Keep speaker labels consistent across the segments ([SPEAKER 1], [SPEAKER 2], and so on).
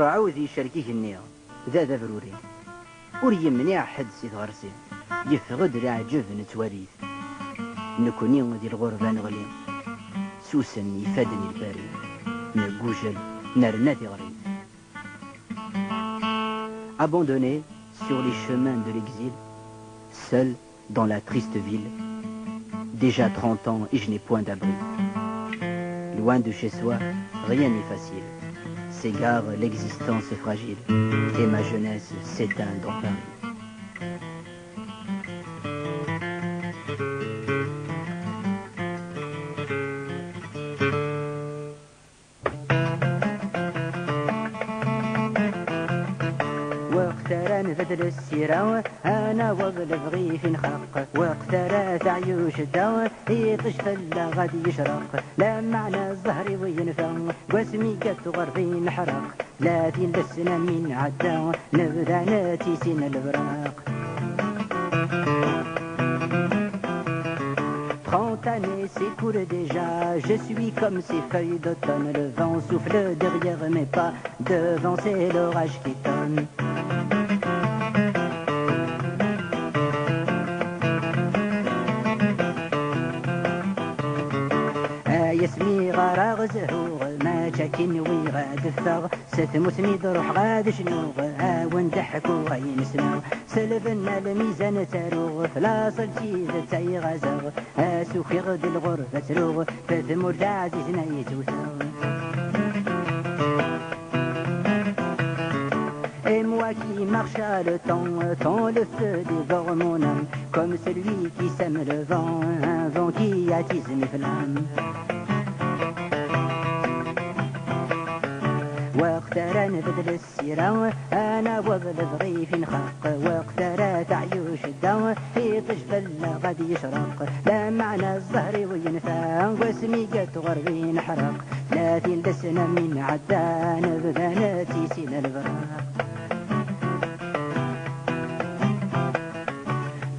[SPEAKER 1] عاوز يشاركيه النية ذا بروري ور يمنع حد سي غرسي يفقد العجب نتوريث نكوني دي الغربة نغلي سوسن يفادني الباري نقوجل نرناتي غريب. Abandonné sur les chemins de l'exil, seul dans la triste ville, déjà 30 ans et je n'ai point d'abri. Loin de chez soi, rien n'est facile. S'égare l'existence fragile et ma jeunesse s'éteint dans Paris. نبدل السيرة أنا وظل بغي في نخرق وقترا تعيوش الدواء يطشفل غادي يشرق لا معنى الزهر وينفع واسمي قد غربي نحرق 30 سنة من عدا نبدا ناتيسين البراق 30 années s'écoulent déjà, je suis comme ces feuilles d'automne, le vent souffle derrière mes pas, devant c'est l'orage qui tonne. يسمي غراغ زهور ما جاكين ويغاد الثغ ستموتني دروح غاد شنوغ وندحكو غي نسمع سلبنا الميزان تاروغ فلا صلتي تاي غازغ سوكي غد الغرفة تروغ فثمور عزيزنا يتوثغ. Et moi qui marche à le temps le feu dévore mon âme, comme celui qui sème le vent, un vent qui attise mes flammes. وقترا نبدل السيرة أنا وظل بغي في نخرق وقترا تعيوش الدواء يطجفل غادي يشرق لا معنى الزهر وينفع واسمي قد غربي نحرق 30 سنة من عدا نبدا ناتيسين البراق.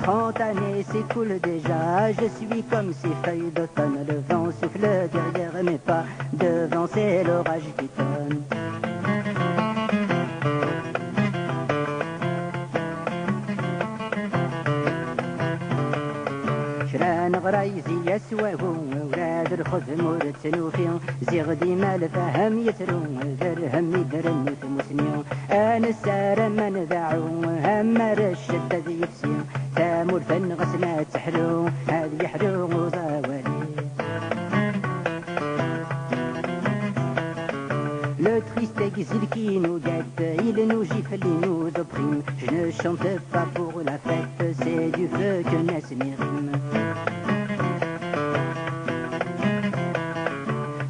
[SPEAKER 1] 30 années s'écoulent déjà, je suis comme ces feuilles d'automne, le vent souffle derrière mes pas, devant c'est l'orage qui tonne. غرايزي يسواه ولاد الخدم ورتنو فيه زيغ ديما الفهم يترو درهم يدرن مسميو انا السارة ما نذاعو اما الشدة ذي يفسيو تامور فن غسنا تحلو هذي يحلو غزاوالي. Le triste exil qui nous guette, il nous gifle, il nous opprime. Je ne chante pas pour la fête, c'est du feu que naissent mes rimes.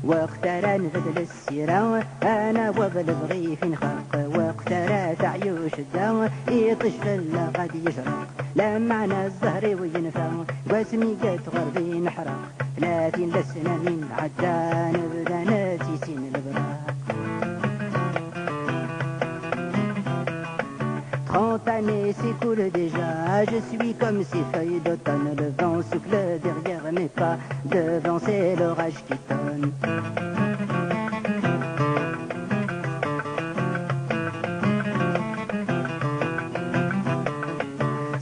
[SPEAKER 1] وقترا نبدل السيرة أنا وظل بغي في نخرق وقترا تعيوش الدواء يطشفل غادي يشرق لا معنى الزهر وينفع واسمي قد غربي نحرق 30 سنة من عدا نبدا ناتيسين البراق. 30 années s'écoulent déjà, je suis comme ces feuilles d'automne, le vent souffle derrière mes pas, devant c'est l'orage qui tonne.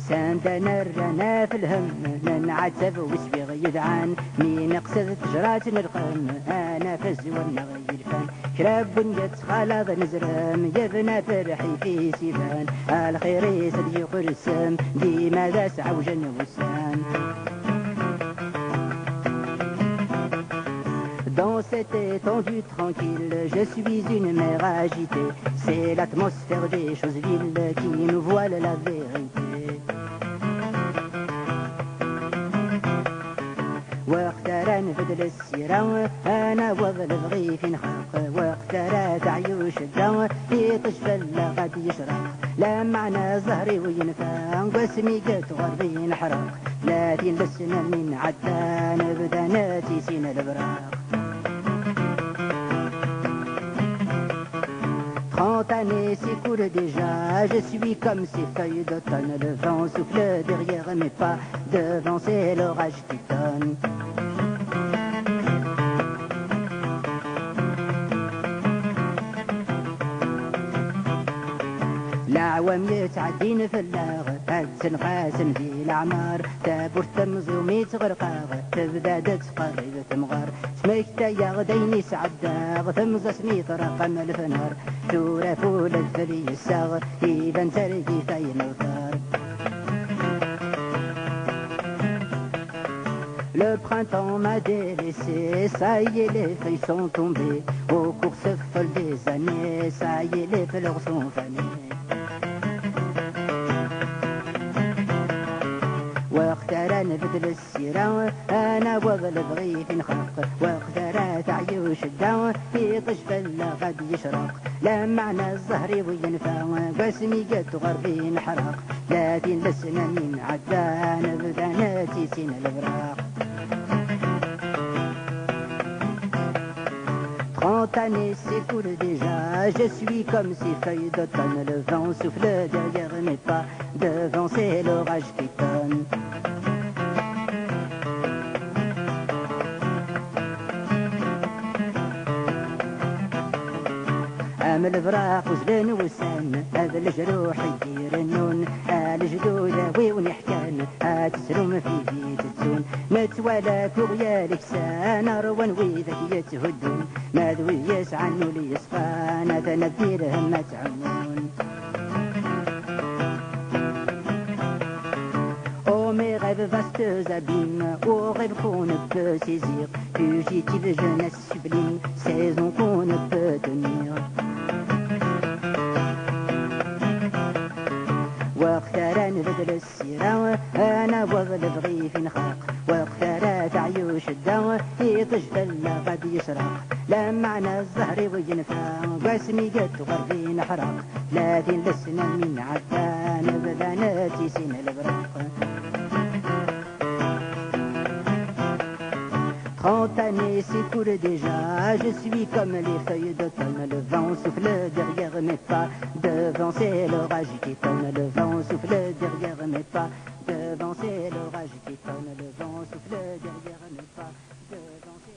[SPEAKER 1] سندنا الرنا في الهم ننعتب وسبيغ يدعان مين قصد تجرات نرقم انا فز والنغي الفان كراب بنيت خلاض نزرم يبنى فرحي في سيفان الخير يسد يقرسم ديما ذا سعوجن وسان. Dans cette étendue tranquille, je suis une mer agitée. C'est l'atmosphère des choses viles qui nous voile la vérité. وقترا نبدل السيرة أنا وظل بغي في نخرق وقترا تعيوش الدواء يطشفل غادي يشرق لا معنى زهري وينفع واسمي قد غربي نحرق 30 سنة من عدا نبدا ناتيسين البراق. 30 années s'écoulent déjà, je suis comme ces feuilles d'automne, le vent souffle derrière mes pas, devant c'est l'orage qui tonne. أعوام يتعدين في اللاغ تنقاسم في الأعمار تابور تمزوم يتغرقاغ تبدا تقرب تمغار سميك تايا غديني سعداغ تمزسني ترقم الفنار تورا فول الفلي الساغ يبان ترقي في الوثار. Le printemps m'a délaissé, ça y est les feuilles sont tombées, aux courses folles des années, ça y est les fleurs sont fanées. واختار نبدل السيرة أنا وظل بغي في نخاق واختار تعيوش الدواء في طشف غد يشرق لا معنى الزهر وينفع قسمي قد غربي نحرق لكن لسنا من عدا نبدا نتيسين البراق. 30 années s'écoulent déjà, je suis comme ces feuilles d'automne, le vent souffle derrière mes pas, devant c'est l'orage qui tonne. أم البراق وزلن وسن هذا الجروح يدير النون الجدود وين حكان تسلم في بيت تزون نتوالى كوغيا لكسان روان ويذك يتهدون ما ذوي يسعنوا لي يصفان هذا نديرهم ما تعمون. Oh mes rêves vastes abîmes, oh rêves qu'on ne peut saisir, fugitive jeunesse sublime, saison qu'on ne peut tenir. واختار نبدل السيرة أنا وظل بغي في نخاق واختار تعيوش الدواء يطجف غد يشرق لا معنى الزهر وينفع قاسمي قد غربي نحرق لكن لسنا من عدا نبدا نتيسين البراق. 30 années s'écoulent déjà, je suis comme les feuilles d'automne, le vent souffle derrière mes pas, devant c'est l'orage qui tonne, le vent souffle derrière mes pas, devant c'est l'orage qui tonne, le vent souffle derrière mes pas, devant c'est